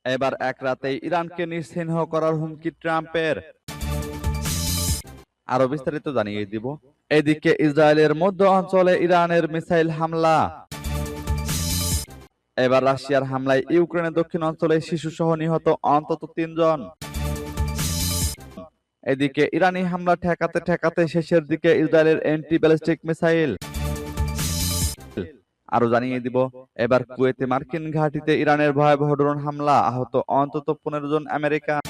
এবার এক রাতেই ইরানকে নিশ্চিহ্ন করার হুমকি ট্রাম্পের। আরো বিস্তারিত জানিয়ে দিব। এদিকে ইসরায়েলের মধ্য অঞ্চলে ইরানের মিসাইল হামলা। এবার রাশিয়ার হামলায় ইউক্রেনের দক্ষিণ অঞ্চলে শিশু সহ নিহত অন্তত 3 জন। এদিকে ইরানি হামলা ঠেকাতে ঠেকাতে শেষের দিকে ইসরায়েলের অ্যান্টি ব্যালিস্টিক মিসাইল। আরো জানিয়ে দিব, এবার কুয়েতে মার্কিন ঘাঁটিতে ইরানের ভয়াবহ ড্রোন হামলা, আহত অন্তত 15 জন আমেরিকান।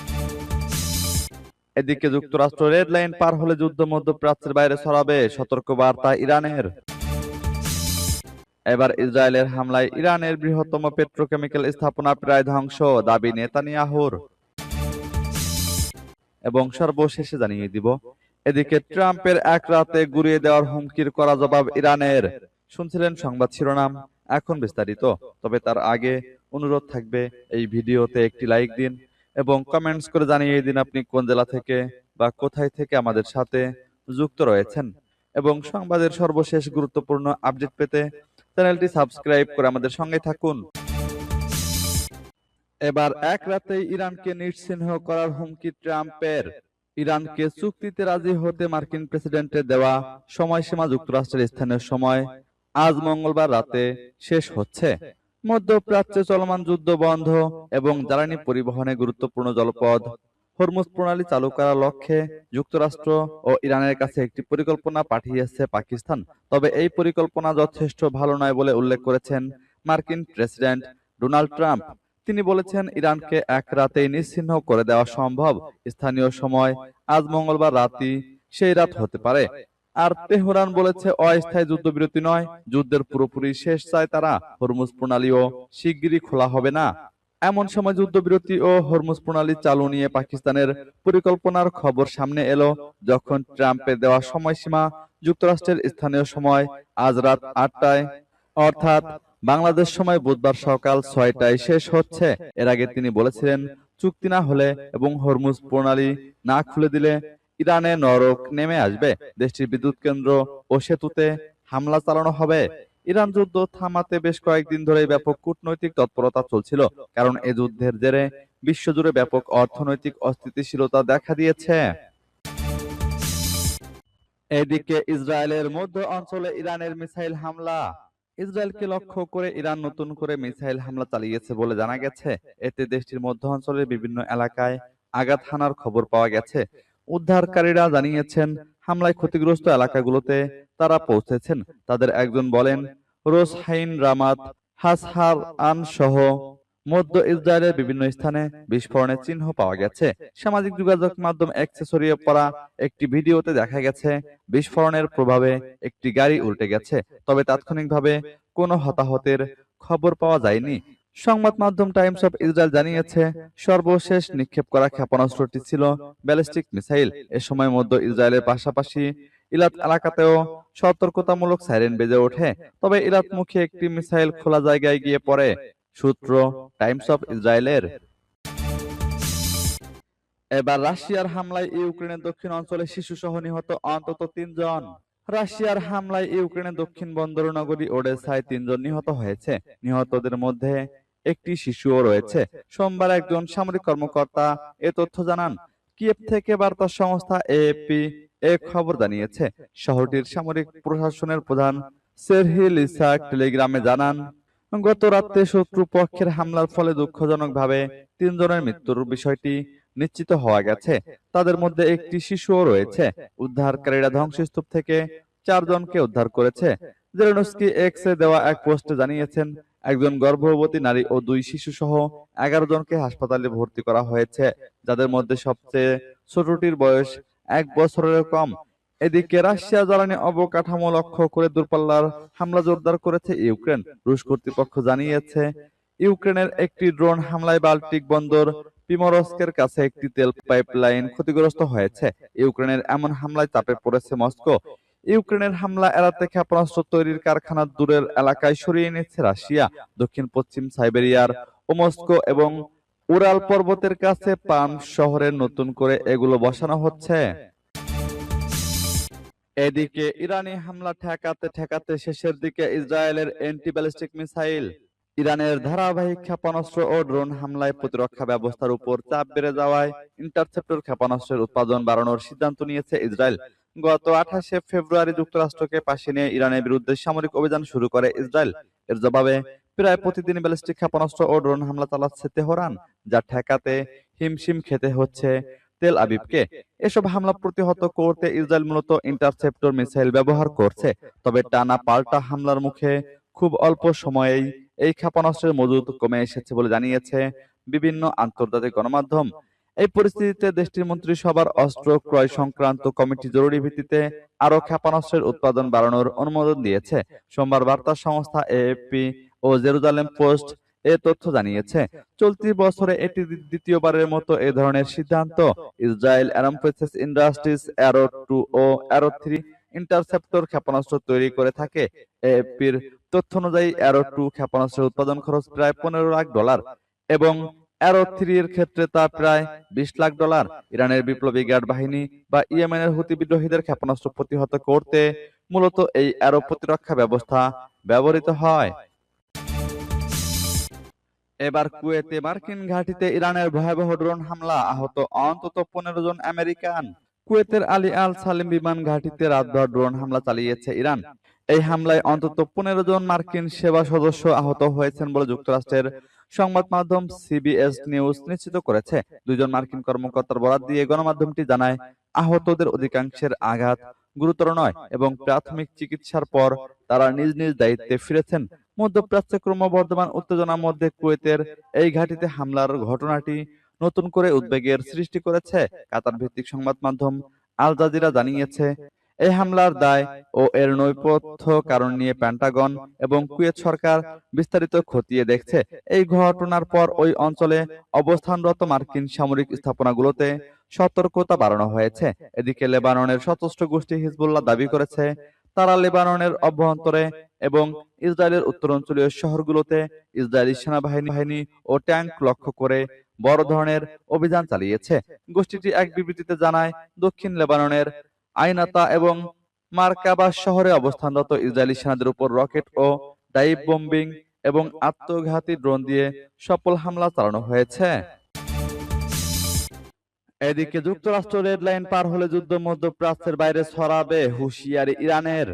এদিকে যুক্তরাষ্ট্র রেড লাইন পার হলে যুদ্ধ মধ্যপ্রাচ্যের বাইরে ছড়াবে, সতর্ক বার্তা ইরানের। এবার ইসরায়েলের হামলায় ইরানের বৃহত্তম পেট্রোকেমিক্যাল স্থাপনা প্রায় ধ্বংস, দাবি নেতানিয়াহুর। এবং সর্বশেষে জানিয়ে দিব, এদিকে ট্রাম্পের এক রাতে গুড়িয়ে দেওয়ার হুমকির কড়া জবাব ইরানের। শুনছিলেন সংবাদ শিরোনাম, এখন বিস্তারিত। তবে তার আগে অনুরোধ থাকবে, এই ভিডিওতে একটি লাইক দিন এবং কমেন্টস করে জানিয়ে দিন আপনি কোন জেলা থেকে বা কোথায় থেকে আমাদের সাথে যুক্ত রয়েছেন। এবং সংবাদের সর্বশেষ গুরুত্বপূর্ণ আপডেট পেতে চ্যানেলটি সাবস্ক্রাইব করে আমাদের সঙ্গে থাকুন। এবার এক রাতেই ইরানকে নিশ্চিহ্ন করার হুমকি ট্রাম্পের। ইরানকে চুক্তিতে রাজি হতে মার্কিন প্রেসিডেন্টের দেওয়া সময়সীমা যুক্তরাষ্ট্রের স্থানীয় সময় আজ মঙ্গলবার রাতে শেষ হচ্ছে। মধ্যপ্রাচ্যে চলমান যুদ্ধ বন্ধ এবং জ্বালানি পরিবহনে গুরুত্বপূর্ণ জলপথ হরমুজ প্রণালী চালু করার লক্ষ্যে যুক্তরাষ্ট্র ও ইরানের কাছে একটি পরিকল্পনা পাঠিয়েছে পাকিস্তান। তবে এই পরিকল্পনা যথেষ্ট ভালো নয় বলে উল্লেখ করেছেন মার্কিন প্রেসিডেন্ট ডোনাল্ড ট্রাম্প। তিনি বলেছেন, ইরানকে এক রাতেই নিশ্চিহ্ন করে দেওয়া সম্ভব। স্থানীয় সময় আজ মঙ্গলবার রাতই সেই রাত হতে পারে। আর তেহরান বলেছে, অস্থায়ী যুদ্ধবিরতি নয়, যুদ্ধের পুরোপুরি শেষ চায় তারা। হরমুজ প্রণালীও শিগগিরই খোলা হবে না। এমন সময় যুদ্ধবিরতি ও হরমুজ প্রণালী চালু নিয়ে পাকিস্তানের পরিকল্পনার খবর সামনে এলো, যখন ট্রাম্পের দেওয়া সময়সীমা যুক্তরাষ্ট্রের স্থানীয় সময় আজ রাত 8টায় অর্থাৎ বাংলাদেশ সময় বুধবার সকাল 6টায় শেষ হচ্ছে। এর আগে তিনি বলেছিলেন, চুক্তি না হলে এবং হরমুজ প্রণালী না খুলে দিলে ইরানে নরক নেমে আসবে। দেশটির বিদ্যুৎ কেন্দ্র ও সেতুতে হামলা চালানো হবে। ইরান যুদ্ধ থামাতে বেশ কয়েকদিন ধরে ব্যাপক কূটনৈতিক তৎপরতা চলছিল, কারণ এ যুদ্ধের জেরে বিশ্বজুড়ে ব্যাপক অর্থনৈতিক অস্থিতিশীলতা দেখা দিয়েছে। এদিকে ইসরায়েলের মধ্য অঞ্চলে ইরানের মিসাইল হামলা। ইসরায়েলকে লক্ষ্য করে ইরান নতুন করে মিসাইল হামলা চালিয়েছে বলে জানা গেছে। এতে দেশটির মধ্য অঞ্চলের বিভিন্ন এলাকায় আঘাত হানার খবর পাওয়া গেছে। উদ্ধারকারীরা জানিয়েছেন, হামলায় ক্ষতিগ্রস্ত এলাকাগুলোতে তারা পৌঁছেছেন। তাদের একজন বলেন, রোসহাইন, রামাত, হাসহার আন সহ মধ্য ইসরায়েলের বিভিন্ন স্থানে বিস্ফোরণের চিহ্ন পাওয়া গেছে। সামাজিক যোগাযোগ মাধ্যম এক্সে ছড়িয়ে পড়া একটি ভিডিওতে দেখা গেছে, বিস্ফোরণের প্রভাবে একটি গাড়ি উল্টে গেছে। তবে তাৎক্ষণিকভাবে কোনো হতাহতের খবর পাওয়া যায়নি। সংবাদ মাধ্যম টাইমস অফ ইসরায়েল জানিয়েছে, সর্বশেষ নিক্ষেপ করা ক্ষেপণাস্ত্রটি ছিল ব্যালিস্টিক মিসাইল। এ সময় মধ্য ইসরায়েলের পাশাপাশি ইলাত এলাকাতেও সতর্কতামূলক সাইরেন বেজে ওঠে। তবে ইলাতমুখী একটি মিসাইল খোলা জায়গায় গিয়ে পড়ে। সূত্র টাইমস অফ ইসরায়েলের। এবার রাশিয়ার হামলায় ইউক্রেনের দক্ষিণ অঞ্চলে শিশু সহ নিহত অন্তত 3 জন। রাশিয়ার হামলায় ইউক্রেনের দক্ষিণ বন্দর নগরী ওডেসায় 3 জন নিহত হয়েছে। নিহতদের মধ্যে একটি শিশুও রয়েছে। সোমবার একজন সামরিক কর্মকর্তা এ তথ্য জানান। কিয়েভ থেকে বার্তা সংস্থা এএফপি এ খবর জানিয়েছে। শহরটির সামরিক প্রশাসনের প্রধান সেরহি লিসাক টেলিগ্রামে জানান, গত রাতে শত্রুপক্ষের হামলার ফলে দুঃখজনকভাবে 3 জনের মৃত্যুর বিষয়টি নিশ্চিত হওয়া গেছে। তাদের মধ্যে একটি শিশুও রয়েছে। উদ্ধারকারীরা ধ্বংসস্তূপ থেকে 4 জনকে উদ্ধার করেছে। জেলেনস্কি এক্সে দেওয়া এক পোস্টে জানিয়েছেন, একজন গর্ভবতী নারী ও 2 শিশু সহ 11 জনকে হাসপাতালে ভর্তি করা হয়েছে, যাদের মধ্যে সবচেয়ে ছোটটির বয়স 1 বছরের কম। এদিকে রাশিয়া জ্বালানি অবকাঠামো লক্ষ্য করে দূরপাল্লার হামলা জোরদার করেছে ইউক্রেন। রুশ কর্তৃপক্ষ জানিয়েছে, ইউক্রেনের একটি ড্রোন হামলায় বাল্টিক বন্দর পিমরস্কের কাছে একটি তেল পাইপলাইন ক্ষতিগ্রস্ত হয়েছে। ইউক্রেনের এমন হামলায় চাপে পড়েছে মস্কো। ইউক্রেনের হামলা এড়াতে ক্ষেপণাস্ত্র তৈরির কারখানা দূরের এলাকায় সরিয়ে নিচ্ছে রাশিয়া। দক্ষিণ পশ্চিম সাইবেরিয়ার ওমস্কো এবং উরাল পর্বতের কাছে পান শহরে নতুন করে এগুলো বসানো হচ্ছে। এদিকে ইরানি হামলা ঠেকাতে ঠেকাতে শেষের দিকে ইসরায়েলের অ্যান্টি ব্যালিস্টিক মিসাইল। ইরানের ধারাবাহিক ক্ষেপণাস্ত্র ও ড্রোন হামলায় প্রতিরক্ষা ব্যবস্থার উপর চাপ বেড়ে যাওয়ায় ইন্টারসেপ্টর ক্ষেপণাস্ত্রের উৎপাদন বাড়ানোর সিদ্ধান্ত নিয়েছে ইসরায়েল। গত 28শে ফেব্রুয়ারি যুক্তরাষ্ট্রকে পাশে নিয়ে ইরানের বিরুদ্ধে সামরিক অভিযান শুরু করে ইসরায়েল। এর জবাবে প্রায় প্রতিদিন ব্যালিস্টিক ক্ষেপণাস্ত্র ও ড্রোন হামলা চালাচ্ছে তেহরান, যা ঠেকাতে হিমশিম খেতে হচ্ছে তেল আবিবকে। এসব হামলা প্রতিহত করতে ইসরায়েল মূলত ইন্টারসেপ্টর মিসাইল ব্যবহার করছে। তবে টানা পাল্টা হামলার মুখে খুব অল্প সময়েই এই ক্ষেপণাস্ত্রের মজুদ কমে এসেছে বলে জানিয়েছে বিভিন্ন আন্তর্জাতিক গণমাধ্যম। এই পরিস্থিতিতে দেশটির মন্ত্রিসভার অস্ত্র ক্রয় সংক্রান্ত কমিটি জরুরি ভিত্তিতে আরও ক্ষেপণাস্ত্রের উৎপাদন বাড়ানোর অনুমোদন দিয়েছে। সোমবার বার্তা সংস্থা এএফপি ও জেরুজালেম পোস্ট এ তথ্য জানিয়েছে। চলতি বছরে এটি দ্বিতীয়বারের মতো এ ধরনের সিদ্ধান্ত। ইসরায়েল এরোস্পেস ইন্ডাস্ট্রিজ অ্যারো 2 ও অ্যারো 3 ইন্টারসেপ্টর ক্ষেপণাস্ত্র তৈরি করে থাকে। এএফপির তথ্য অনুযায়ী অ্যারো 2 ক্ষেপণাস্ত্রের উৎপাদন খরচ প্রায় $15 লাখ এবং অ্যারো 3 এর ক্ষেত্রে তা প্রায় $20 লাখ। ইরানের বিপ্লবী গার্ড বাহিনী বা ইয়েমেনের হুতি বিদ্রোহীদের ক্ষেপণাস্ত্র প্রতিহত করতে মূলত এই অ্যারো প্রতিরক্ষা ব্যবস্থা ব্যবহৃত হয়। এবার কুয়েতে মার্কিন ঘাঁটিতে ইরানের ভয়াবহ ড্রোন হামলা, আহত অন্তত 15 জন আমেরিকান। কুয়েতের আলী আল সালিম বিমান ঘাঁটিতে রাতভর ড্রোন হামলা চালিয়েছে ইরান। এই হামলায় অন্তত 15 জন মার্কিন সেবা সদস্য আহত হয়েছেন বলে যুক্তরাষ্ট্রের সংবাদ মাধ্যম সিবিএস নিউজ নিশ্চিত করেছে। দুজন মার্কিন কর্মকর্তার বরাত দিয়ে গণমাধ্যমটি জানায়, আহতদের অধিকাংশের আঘাত গুরুতর নয় এবং প্রাথমিক চিকিৎসার পর তারা নিজ নিজ দায়িত্বে ফিরেছেন। মধ্যপ্রাচ্যে ক্রমবর্ধমান উত্তেজনার মধ্যে কুয়েতের এই ঘাঁটিতে হামলার ঘটনাটি নতুন করে উদ্বেগের সৃষ্টি করেছে। কাতার ভিত্তিক সংবাদ মাধ্যম আল জাজিরা জানিয়েছে, এই হামলার দায় ও এর নৈপথ্য কারণ নিয়ে পেন্টাগন এবং কুয়েত সরকার বিস্তারিত খতিয়ে দেখছে। এই ঘটনার পর ওই অঞ্চলে অবস্থানরত মার্কিন সামরিক স্থাপনাগুলোতে সতর্কতা বাড়ানো হয়েছে। এদিকে লেবাননের সশস্ত্র গোষ্ঠী হিজবুল্লাহ দাবি করেছে, তারা লেবাননের অভ্যন্তরে এবং ইসরায়েলের উত্তরাঞ্চলীয় শহরগুলোতে ইসরায়েলি সেনাবাহিনী ও ট্যাঙ্ক লক্ষ্য করে বড় ধরনের অভিযান চালিয়েছে। গোষ্ঠীটি এক বিবৃতিতে জানায়, দক্ষিণ লেবাননের আইনাতা এবং মার্কাবা শহরে অবস্থানরত ইসরায়েলি সেনাদের উপর রকেট ও ডাইভ বোম্বিং এবং আত্মঘাতী ড্রোন দিয়ে সফল হামলা চালানো হয়েছে। এদিকে যুক্তরাষ্ট্র রেড লাইন পার হলে যুদ্ধ মধ্যপ্রাচ্যের বাইরে ছড়াবে, হুঁশিয়ারি ইরানের।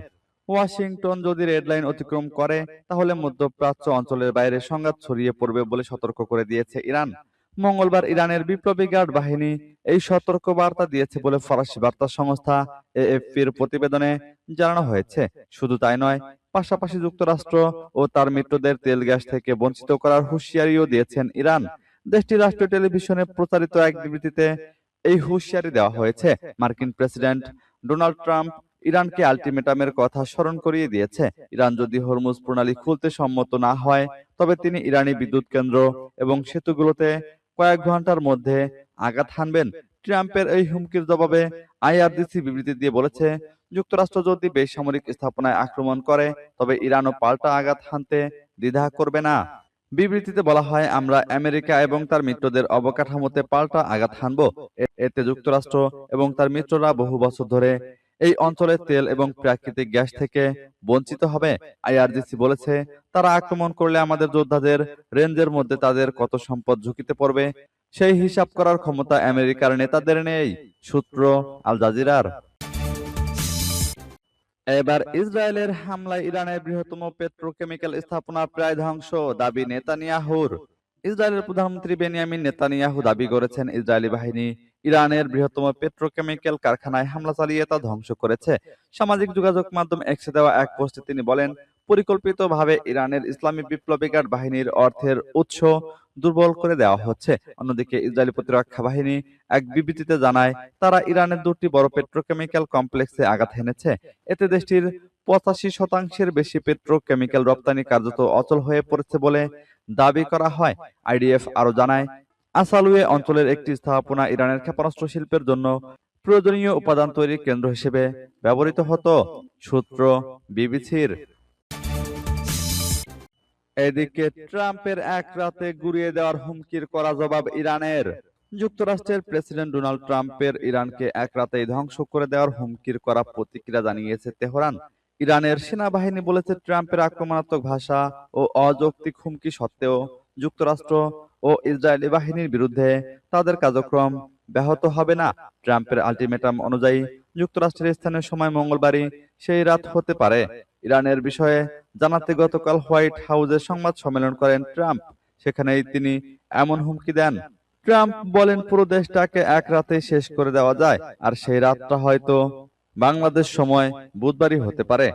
ওয়াশিংটন যদি রেড লাইন অতিক্রম করে তাহলে মধ্যপ্রাচ্য অঞ্চলের বাইরে সংঘাত ছড়িয়ে পড়বে বলে সতর্ক করে দিয়েছে ইরান। মঙ্গলবার ইরানের বিপ্লবী গার্ড বাহিনী এই সতর্ক বার্তা দিয়েছে বলে ফরাসি বার্তা সংস্থা এএফপির প্রতিবেদনে জানানো হয়েছে। শুধু তাই নয়, পাশাপাশি যুক্তরাষ্ট্র ও তার মিত্রদের তেল গ্যাস থেকে বঞ্চিত করার হুঁশিয়ারিও দিয়েছেন ইরান। দেশটির রাষ্ট্রীয় টেলিভিশনে প্রচারিত এক বিবৃতিতে এই হুঁশিয়ারি দেওয়া হয়েছে। মার্কিন প্রেসিডেন্ট ডোনাল্ড ট্রাম্প ইরানকে আলটিমেটামের কথা স্মরণ করিয়ে দিয়েছে। ইরান যদি হরমুজ প্রণালী খুলতে সম্মত না হয়, তবে তিনি ইরানি বিদ্যুৎ কেন্দ্র এবং সেতুগুলোতে কয়েক ঘন্টার মধ্যে আঘাত হানবেন। ট্রাম্পের এই হুমকির জবাবে আইআরজিসি বিবৃতি দিয়ে বলেছে, যুক্তরাষ্ট্র যদি বেসামরিক স্থাপনায় আক্রমণ করে তবে ইরানও পাল্টা আঘাত হানতে দ্বিধা করবে না। বিবৃতিতে বলা হয়, আমরা আমেরিকা এবং তার মিত্রদের অবকাঠামোতে পাল্টা আঘাত হানব। এতে যুক্তরাষ্ট্র এবং তার মিত্ররা বহু বছর ধরে এই অঞ্চলের তেল এবং প্রাকৃতিক গ্যাস থেকে বঞ্চিত হবে। আইআরজিসি বলেছে, তারা আক্রমণ করলে আমাদের যোদ্ধাদের রেঞ্জের মধ্যে তাদের কত সম্পদ ঝুঁকিতে পড়বে সেই হিসাব করার ক্ষমতা আমেরিকার নেতাদের নেই। সূত্র আল জাজিরার। এবার ইসরায়েলের হামলায় ইরানের বৃহত্তম পেট্রোকেমিক্যাল স্থাপনা প্রায় ধ্বংস, দাবি নেতানিয়াহুর। ইসরায়েলের প্রধানমন্ত্রী বেনিয়ামিন নেতানিয়াহু দাবি করেছেন, ইসরায়েলি বাহিনী ইরানের বৃহত্তম পেট্রোকেমিক্যাল কারখানায় হামলা চালিয়ে তা ধ্বংস করেছে। সামাজিক যোগাযোগ মাধ্যম এক্সে দেওয়া এক পোস্টে তিনি বলেন, পরিকল্পিতভাবে ইরানের ইসলামী বিপ্লবী গার্ড বাহিনীর অর্থের উৎস দুর্বল করে দেওয়া হচ্ছে। অন্যদিকে ইসরায়েলি প্রতিরক্ষা বাহিনী এক বিবৃতিতে জানায়, তারা ইরানের দুটি বড় পেট্রোকেমিক্যাল কমপ্লেক্সে আঘাত হেনেছে। এতে দেশটির 85% বেশি পেট্রোকেমিক্যাল রপ্তানি কার্যত অচল হয়ে পড়েছে বলে দাবি করা হয়। আইডিএফ আরো জানায়, আসালুয়ে অঞ্চলের একটি স্থাপনা ইরানের ক্ষেপণাস্ত্র শিল্পের জন্য প্রয়োজনীয় উপাদান তৈরির কেন্দ্র হিসেবে ব্যবহৃত হতো। সূত্র বিবিসির। এদিকে ট্রাম্পের এক রাতে গুঁড়িয়ে দেওয়ার হুমকির কড়া জবাব ইরানের। যুক্তরাষ্ট্রের প্রেসিডেন্ট ডোনাল্ড ট্রাম্পের ইরানকে এক রাতেই ধ্বংস করে দেওয়ার হুমকির কড়া প্রতিক্রিয়া জানিয়েছে তেহরান। ইরানের সেনাবাহিনী বলেছে, ট্রাম্পের আক্রমণাত্মক ভাষা ও অযৌক্তিক হুমকি সত্ত্বেও যুক্তরাষ্ট্র ও ইসরায়েলি বাহিনীর বিরুদ্ধে তাদের কার্যক্রম ব্যাহত হবে না। ট্রাম্পের আল্টিমেটাম অনুযায়ী যুক্তরাষ্ট্রের স্থানীয় সময় মঙ্গলবারই সেই রাত হতে পারে। ইরানের বিষয়ে জানাতে গতকাল হোয়াইট হাউসে সংবাদ সম্মেলন করেন ট্রাম্প। সেখানেই তিনি এমন হুমকি দেন। ট্রাম্প বলেন, পুরো দেশটাকে এক রাতেই শেষ করে দেওয়া যায়, আর সেই রাতটা হয়তো বাংলাদেশ সময় বুধবারই হতে পারে।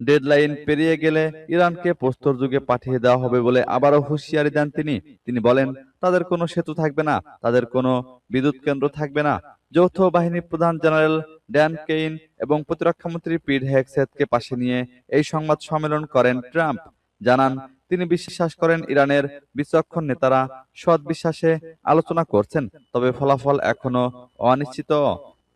ডেডলাইন পেরিয়ে গেলে ইরানকে প্রস্তর যুগে পাঠিয়ে দেওয়া হবে বলে আবারও হুঁশিয়ারি দেন তিনি। তিনি বলেন, তাদের কোনো সেতু থাকবে না, তাদের কোনো বিদ্যুৎ কেন্দ্র থাকবে না। যৌথ বাহিনী প্রধান জেনারেল ড্যান কেইন এবং প্রতিরক্ষামন্ত্রী পিট হেগসেথকে পাশে নিয়ে এই সংবাদ সম্মেলন করেন ট্রাম্প। জানান, তিনি বিশ্বাস করেন ইরানের বিচক্ষণ নেতারা সৎ বিশ্বাসে আলোচনা করছেন, তবে ফলাফল এখনো অনিশ্চিত।